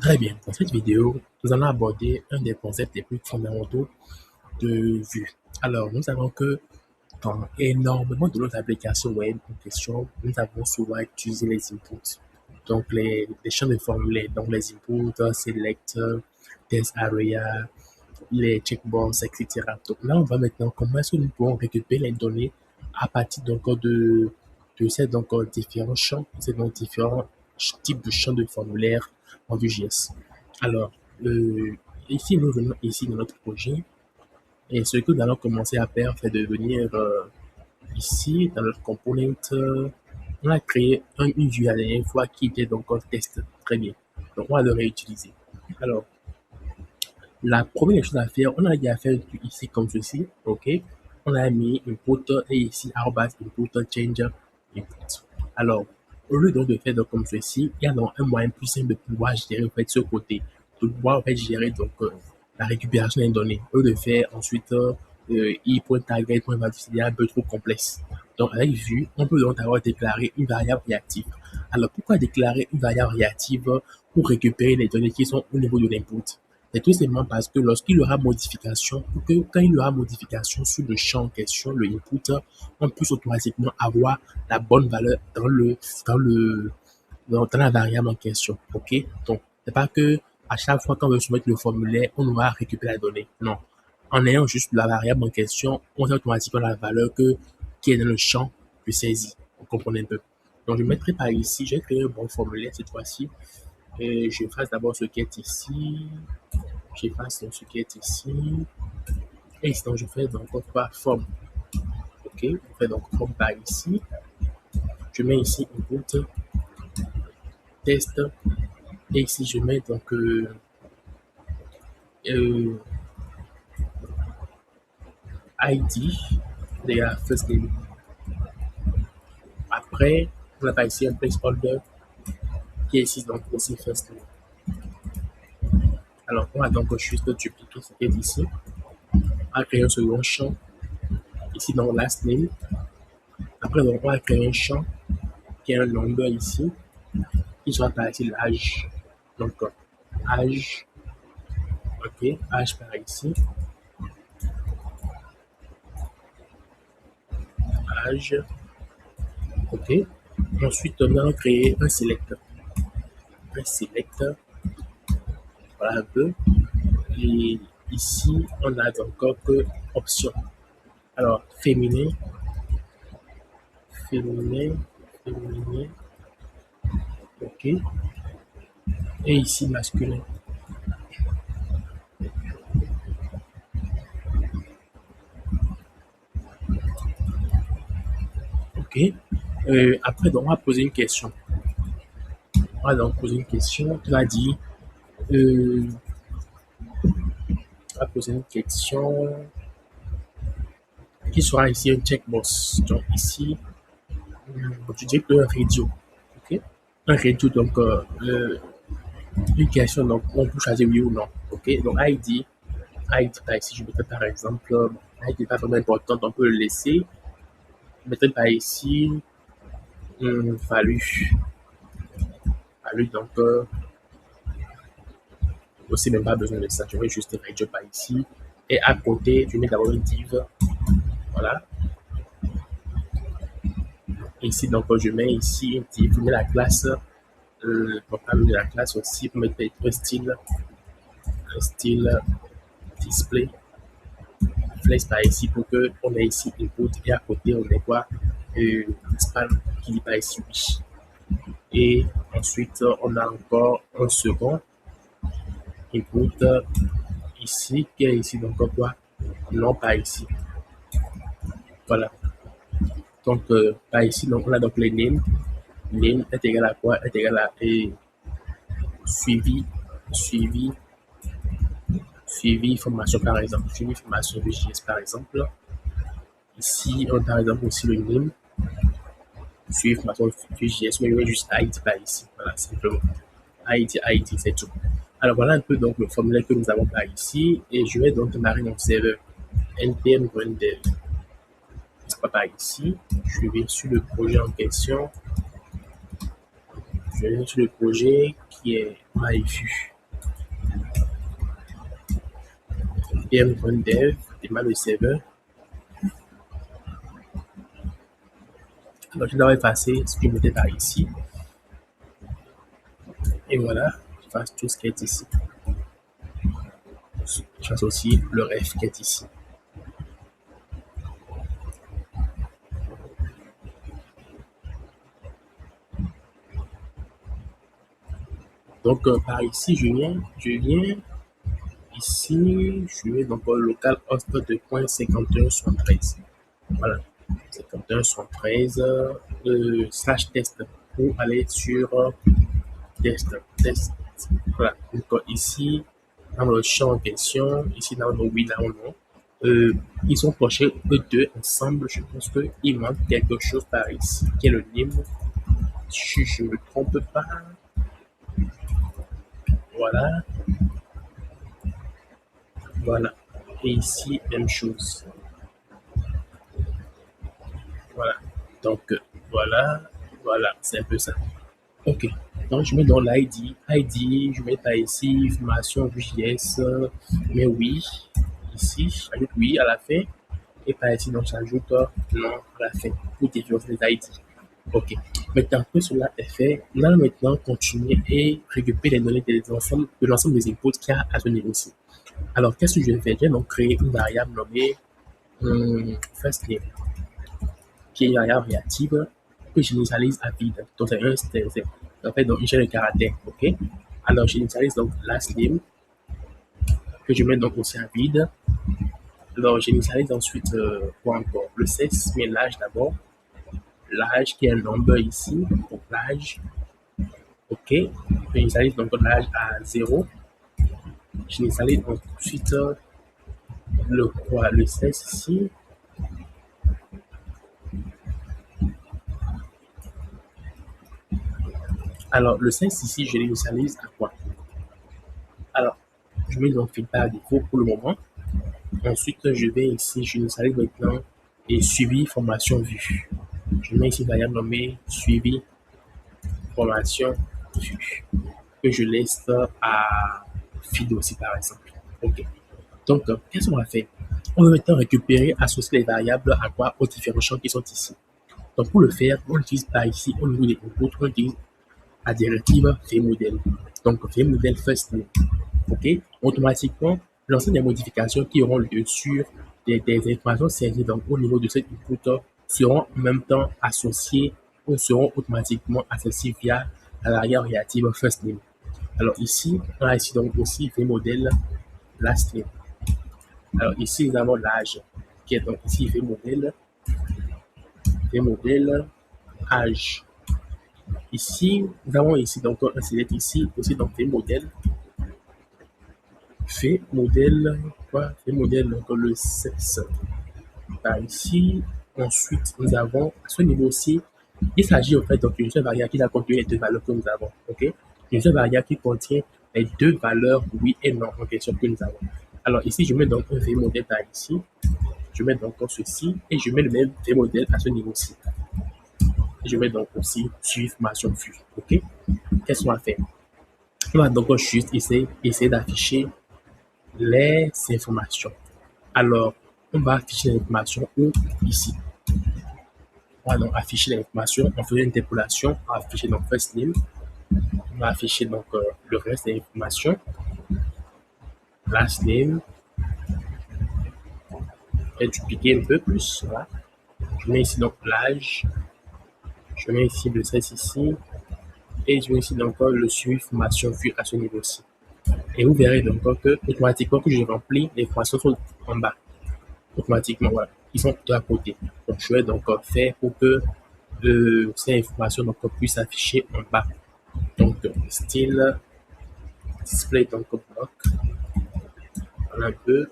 Très bien. Dans cette vidéo, nous allons aborder un des concepts les plus fondamentaux de vue. Alors, nous savons que dans énormément de nos applications web en question, nous avons souvent utilisé les inputs. Donc, les champs de formulaire, donc les inputs, select, test area, les checkbox, etc. Donc là, on va maintenant comment est-ce que nous pouvons récupérer les données à partir de ces différents champs, ces différents types de champs de formulaire en Vue.js. Alors, ici, nous venons ici dans notre projet et ce que nous allons commencer à faire, c'est de venir ici dans notre component, on a créé une vue la dernière fois qui était donc un test. Très bien. Donc, on va le réutiliser. Alors, la première chose à faire, on a déjà fait ici comme ceci, ok? On a mis input et ici arrobas input change input. Alors, au lieu donc de faire donc comme ceci, il y a donc un moyen plus simple de pouvoir gérer en fait ce côté, de pouvoir en fait gérer donc la récupération des données. Au lieu de faire ensuite i.target.value, c'est un peu trop complexe. Donc avec Vue, on peut donc avoir déclaré une variable réactive. Alors pourquoi déclarer une variable réactive pour récupérer les données qui sont au niveau de l'input? C'est tout simplement parce que lorsqu'il y aura modification, pour que quand il y aura modification sur le champ en question, le input, on puisse automatiquement avoir la bonne valeur dans la variable en question. OK? Donc, c'est pas que à chaque fois qu'on veut soumettre le formulaire, on va récupérer la donnée. Non. En ayant juste la variable en question, on a automatiquement la valeur qui est dans le champ que saisit. Vous comprenez un peu? Donc, je mettrai par ici, j'ai créé un bon formulaire cette fois-ci. Et je fasse d'abord ce qui est ici. J'efface ce qui est ici. Et donc, je fais donc par forme. OK? Je fais donc forme par ici. Je mets ici input, test. Et ici, je mets donc ID de la first name. Après, on a ici un placeholder qui est ici donc aussi first name. Alors, on va donc juste dupliquer ce qui est ici. On va créer un second champ. Ici, dans last name. Après, donc, on va créer un champ qui est un number ici, qui sera par ici l'âge. Donc, âge, ok, âge par ici, âge, ok. Ensuite, on va créer un select, voilà un peu. Et ici, on a encore que option. Alors, féminin, féminin, féminin, ok. Et ici, masculin. Ok. Après, donc, on va poser une question. On va donc poser une question. Tu vas dire, on va poser une question qui sera ici un checkbox. Donc, ici, tu dis que un radio. Ok. Un radio, donc, une question, donc, on peut choisir oui ou non. Ok. Donc, ID, par ici, je mettrai par exemple, ID n'est pas vraiment important, on peut le laisser. Je mettrai par ici, valu. Valu, donc, aussi même pas besoin de ça. Je mets juste radio par ici. Et à côté, je mets d'abord une div. Voilà. Ici, donc, je mets ici une div. Je mets la classe, pour parler de la classe aussi, pour mettre un style display. Flex par ici pour que on ait ici input et à côté on ait quoi span qui dit par ici oui. Et ensuite on a encore un second input ici qui est ici donc quoi non pas ici. Voilà. Donc par ici donc on a donc les names. Name est égal à quoi? Est égal à suivi formation par exemple. Suivi formation VJS par exemple. Ici on a par exemple aussi le name. Suivre ma JS, mais je vais juste ID par ici. Voilà, simplement. ID, c'est tout. Alors voilà un peu donc le formulaire que nous avons par ici. Et je vais donc démarrer mon serveur npm rundev. C'est pas par ici. Je vais sur le projet en question. Je vais sur le projet qui est MyVue. PM Run Dev, démarre le serveur. Alors, je dois effacer ce que je mettais par ici. Et voilà, j'efface tout ce qui est ici. J'efface aussi le ref qui est ici. Donc, par ici, je viens ici, je vais donc au local host 2.5173. Voilà, 5173 slash test pour aller sur test. Voilà, donc ici, dans le champ en question, ici dans le oui, dans le non, ils sont prochés eux deux ensemble. Je pense qu'il manque quelque chose par ici, qui est le name. Si je ne me trompe pas, voilà, voilà. Et ici, même chose. Voilà. Donc, voilà, c'est un peu ça. Ok. Donc, je mets dans l'ID, je mets par ici, formation VJS, mais oui, ici, j'ajoute oui à la fin, et par ici, donc, j'ajoute non à la fin, pour différencier les ID. Ok. Maintenant que cela est fait, nous allons maintenant continuer et récupérer les données de l'ensemble des inputs qu'il y a à ce niveau-ci. Alors, qu'est-ce que je vais faire? Je vais donc créer une variable nommée first name, qui est une variable réactive que j'initialise à vide. Donc, c'est en fait donc une chaîne de caractères. Ok. Alors, j'initialise donc last name que je mets donc aussi à vide. Alors, j'initialise ensuite quoi encore? Le sexe, mais l'âge d'abord. L'âge qui est un number ici, donc l'âge. Ok. J'initialise donc l'âge à 0. J'initialise ensuite le sexe ici. Alors, le sexe ici, je l'initialise à quoi? Alors, je mets donc feedback défaut pour le moment. Ensuite, je vais ici, je l'initialise maintenant et suivi formation vue. Je mets ici variable nommée suivi formation vue que je laisse à feed aussi par exemple. Ok. Donc, qu'est-ce qu'on va faire? On va maintenant récupérer, associer les variables à quoi? Aux différents champs qui sont ici. Donc, pour le faire, on utilise par ici, au niveau des inputs, on utilise la directive VModel. Donc, VModel first name. Ok. Automatiquement, l'ensemble des modifications qui auront lieu sur des informations saisies donc au niveau de cet input seront en même temps associées ou seront automatiquement accessibles via la variable réactive first name. Alors ici, on a ici donc aussi VModel last name. Alors ici, nous avons l'âge qui est donc ici VModel âge. Ici, nous avons ici donc un select ici aussi donc VModel quoi? Donc le sexe. Par ici, ensuite, nous avons à ce niveau-ci, il s'agit en fait donc d'une seule variable qui va contenir les deux valeurs que nous avons. Ok? Une seule variable qui contient les deux valeurs oui et non en question que nous avons. Alors ici, je mets donc un VModel par ici. Je mets donc ceci et je mets le même VModel à ce niveau-ci. Je mets donc aussi suivre formation vue. Ok? Qu'est-ce qu'on va faire? On va donc juste essayer d'afficher les informations. Alors, on va afficher l'information ici. On va donc afficher l'information, on fait une interpolation, on va afficher donc first name, on va afficher donc le reste des informations, last name, et dupliquer un peu plus, voilà. Je mets ici donc l'âge, je mets ici le sexe ici, et je mets ici donc le suivi formation vue à ce niveau-ci. Et vous verrez donc que automatiquement que je remplis, les informations sont en bas. Automatiquement, voilà. Ils sont tout à côté. Donc, je vais donc faire pour que ces informations donc, puissent s'afficher en bas. Donc, style display donc bloc. Voilà un peu.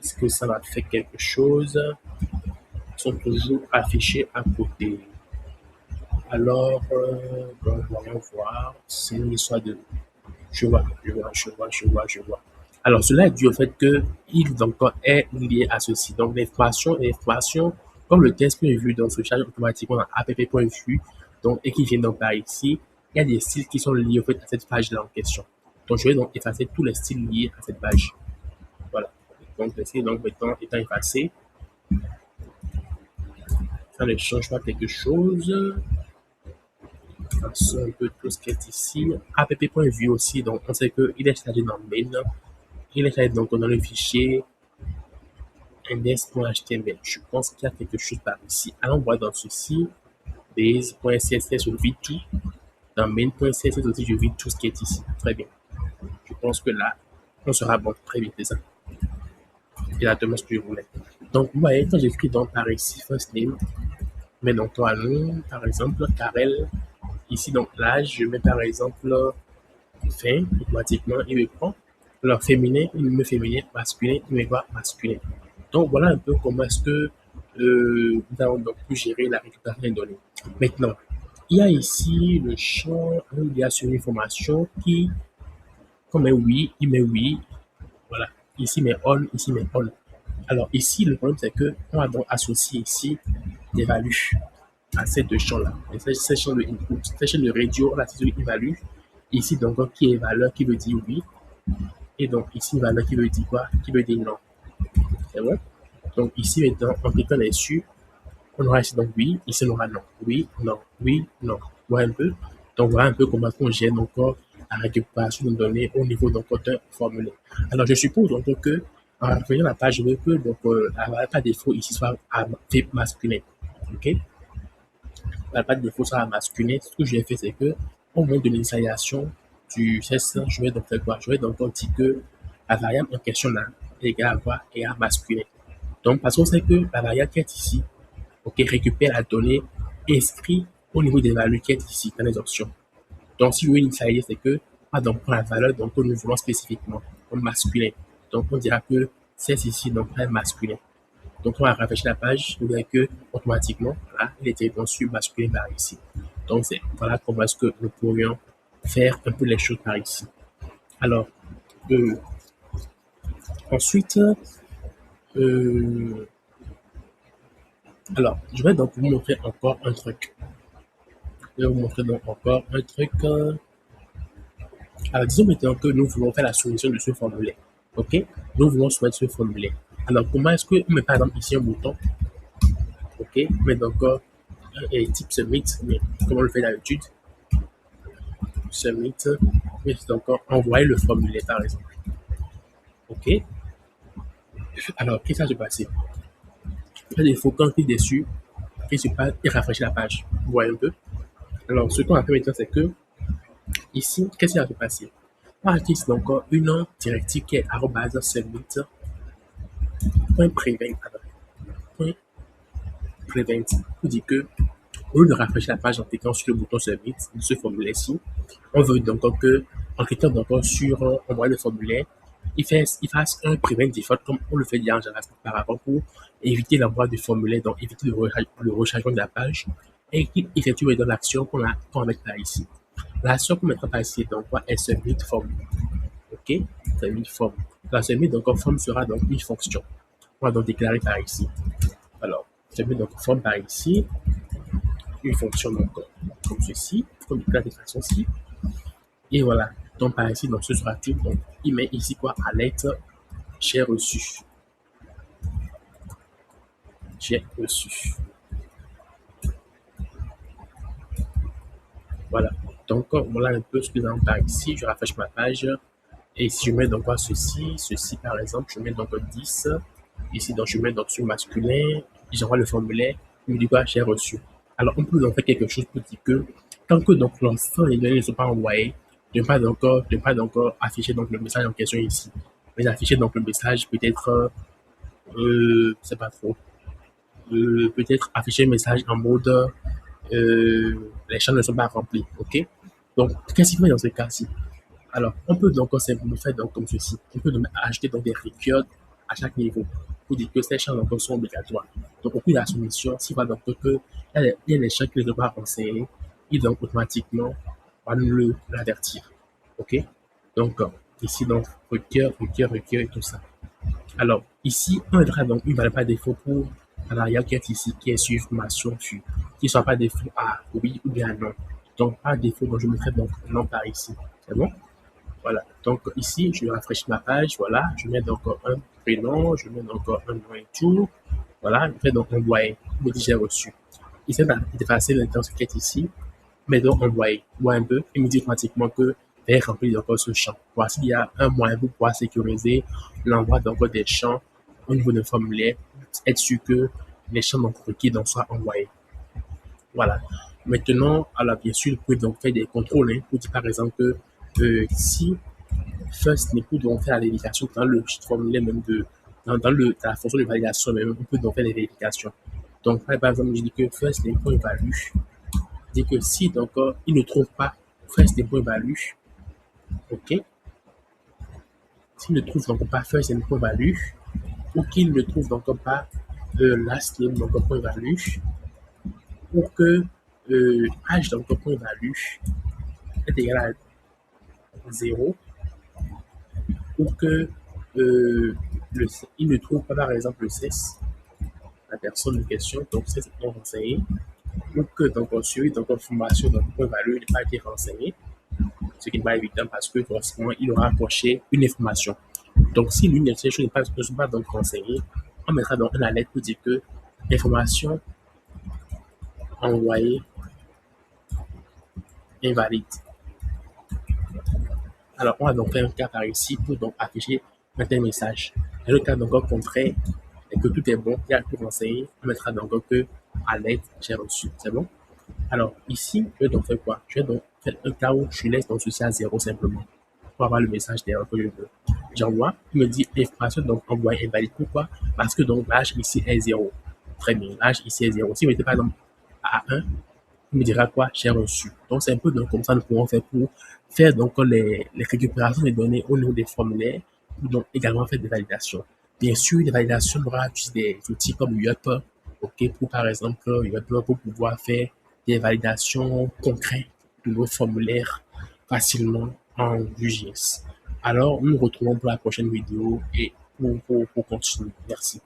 Est-ce que ça va faire quelque chose? Ils sont toujours affichés à côté. Alors, voyons voir. C'est une histoire de. Je vois. Alors, cela est dû au fait qu'il donc est lié à ceci. Donc, l'information, comme le test que j'ai vu donc se charge automatiquement dans app.vue, donc, et qui vient donc par ici, il y a des styles qui sont liés au fait à cette page-là en question. Donc, je vais donc effacer tous les styles liés à cette page. Donc, ceci, donc, maintenant, étant effacé, ça ne change pas quelque chose. Façon un peu tout ce qui est ici. app.vue aussi, donc, on sait qu'il est chargé dans main. Il est chargé donc dans le fichier index.html. Je pense qu'il y a quelque chose par ici. Allons voir dans ceci, base.css, je vis tout. Dans main.css aussi, je vis tout ce qui est ici. Très bien. Je pense que là, on sera bon. Très bien, c'est ça. Exactement ce que je voulais. Donc, vous voyez, quand j'écris donc par ici, first name, mais donc toi, nom, par exemple, Karel. Ici, donc là, je mets par exemple fin, automatiquement, il me prend. Alors, féminin, il me met féminin, masculin, il me voit masculin. Donc, voilà un peu comment est-ce que nous avons donc pu gérer la récupération des données. Maintenant, il y a ici le champ où il y a sur l'information qui, comme est oui, il met oui. Voilà. Ici, mais on, ici, mais on. Alors, ici, le problème, c'est que on va donc associer ici des values à ces deux champs-là. Ces champs de input, ces champs de radio, là, c'est value. Ici, donc, qui est valeur qui veut dire oui. Et donc, ici, valeur qui veut dire quoi? Qui veut dire non. C'est vrai? Donc, ici, maintenant, en cliquant dessus, on aura ici donc oui, ici on aura non. Oui, non, oui, non. Voilà un peu. Donc, voilà un peu comment on gère encore la récupération de données au niveau d'un formulaire. Alors, je suppose donc que en revenant à la page, je veux que donc, par défaut ici soit fait masculin. OK? Par défaut soit masculin. Ce que j'ai fait, c'est que au moment de l'initialisation du CSS, je vais donc faire quoi? Je vais donc dire que la variable en question là est égale à quoi? Est à masculin. Donc, parce qu'on sait que la variable qui est ici, OK, récupère la donnée inscrite au niveau des valeurs qui est ici dans les options. Donc, si vous voulez initialiser, c'est que on va donc prendre la valeur donc, que nous voulons spécifiquement, comme masculin. Donc, on dira que c'est ici, donc est masculin. Donc, on va rafraîchir la page, vous verrez que automatiquement, là, il était conçu masculin par ici. Donc, c'est voilà comment est-ce que nous pourrions faire un peu les choses par ici. Alors, ensuite, alors, je vais donc vous montrer encore un truc. Je vais vous montrer donc encore un truc. Alors, disons maintenant que nous voulons faire la soumission de ce formulaire. OK? Nous voulons soumettre ce formulaire. Alors, comment est-ce qu'on met par exemple ici un bouton? OK? Mais donc, type submit, mais comment on le fait d'habitude? Submit, mais donc envoyer le formulaire par exemple. OK? Alors, qu'est-ce qui va se passer? Il faut quand on clique dessus, qu'est-ce qui se passe? Il rafraîchit la page. Vous voyez un peu? Alors, ce qu'on va faire maintenant, c'est que ici, qu'est-ce qui va se passer? On va utiliser donc une directive qui est submit.prevent pour dire que au lieu de rafraîchir la page en cliquant sur le bouton submit de ce formulaire-ci, on veut donc que en cliquant donc sur envoyer le formulaire, il fasse un prevent default comme on le fait déjà en JavaScript par rapport pour éviter l'envoi du formulaire, donc éviter le rechargement de la page et qu'il effectue dans l'action qu'on va mettre là ici. L'action qu'on mettra par ici donc est submit form. OK? Submit form. La submit donc form sera donc une fonction. On va donc déclarer par ici. Alors, submit donc form par ici. Une fonction donc comme ceci, comme déclare de façon-ci. Et voilà. Donc par ici, donc ce sera tout. Donc il met ici quoi? Alerte, j'ai reçu. J'ai reçu. Voilà. Donc voilà un peu ce que nous avons par ici. Je rafraîchis ma page. Et si je mets donc quoi ceci par exemple, je mets donc 10. Ici, donc je mets donc sur masculin. J'envoie le formulaire. Il me dit quoi? J'ai reçu. Alors on peut donc faire quelque chose pour dire que tant que donc l'ensemble des données ne sont pas envoyées, de ne pas donc afficher donc le message en question ici. Mais afficher donc le message peut-être, c'est pas trop. Peut-être afficher le message en mode les champs ne sont pas remplis. OK? Donc, qu'est-ce qu'il fait dans ce cas-ci? Alors, on peut donc simplement faire donc comme ceci. On peut donc ajouter donc des records à chaque niveau pour dire que ces champs donc sont obligatoires. Donc, au cours de la soumission, s'il va donc que il y a des champs qui ne sont pas renseignés, il donc automatiquement va nous l'avertir. OK? Donc, ici, donc, require et tout ça. Alors, ici, on mettra donc une valeur par défaut pour la variable qui est ici, qui est sur formation qui ne soit pas défaut à oui ou bien non. Donc, par défaut, donc, je mettrai donc non par ici. C'est bon? Voilà. Donc, ici, je rafraîchis ma page. Voilà. Je mets donc un prénom, je mets donc un nom et tout. Voilà, je fais donc envoyer. Il me dit j'ai reçu. Il s'est d'effacer maintenant ce qui est ici, mais donc envoyer. Voit un peu, il me dit automatiquement que veuillez remplir encore ce champ. Voici, il y a un moyen pour pouvoir sécuriser l'envoi d'encore des champs au niveau d'un formulaire, être sûr que les champs donc requis donc soient envoyés. Voilà. Maintenant, alors bien sûr, vous pouvez donc faire des contrôles. Hein, pour dire par exemple que si First n'est plus donc faire la vérification dans le formulaire même dans la fonction de validation même, on peut donc faire des vérifications. Donc, par exemple, je dis que First n'est pas évalue. Je dis que si donc il ne trouve pas First n'est pas évalue, ok? S'il ne trouve donc pas First n'est pas évalue, ou qu'il ne trouve donc pas Last name donc pas évalue, ou que H donc pas évalue est égal à 0, ou que il ne trouve pas par exemple le cesse, la personne en question, donc c'est non renseigné, ou que donc sur donc information donc point valeur n'a pas été renseignée, ce qui n'est pas évident parce que forcément il aura approché une information. Donc si l'une de ces choses ne sont pas donc renseignées, on mettra donc une alerte pour dire que l'information envoyée est invalide. Alors on va donc faire un cas par ici pour donc afficher un tel message. Et le cas donc au contraire, et que tout est bon, il y a tout renseigné, on mettra donc que alerte j'ai reçu. C'est bon? Alors, ici, je vais donc faire quoi? Je vais donc faire un cas où je laisse donc ceci à 0 simplement pour avoir le message d'erreur que je veux. J'envoie, il me dit information donc envoyée invalide. Pourquoi? Parce que donc l'âge ici est 0. Très bien, l'âge ici est 0. Si vous mettez par exemple à 1, il me dira quoi? J'ai reçu. Donc, c'est un peu donc comme ça nous pourrons faire pour faire donc les récupérations des données au niveau des formulaires ou donc également faire des validations. Bien sûr, les validations, on aura utilisé des outils comme YUP, ok, pour par exemple YUP pour pouvoir faire des validations concrètes de nos formulaires facilement en Vue.js. Alors, nous nous retrouvons pour la prochaine vidéo et pour continuer. Merci.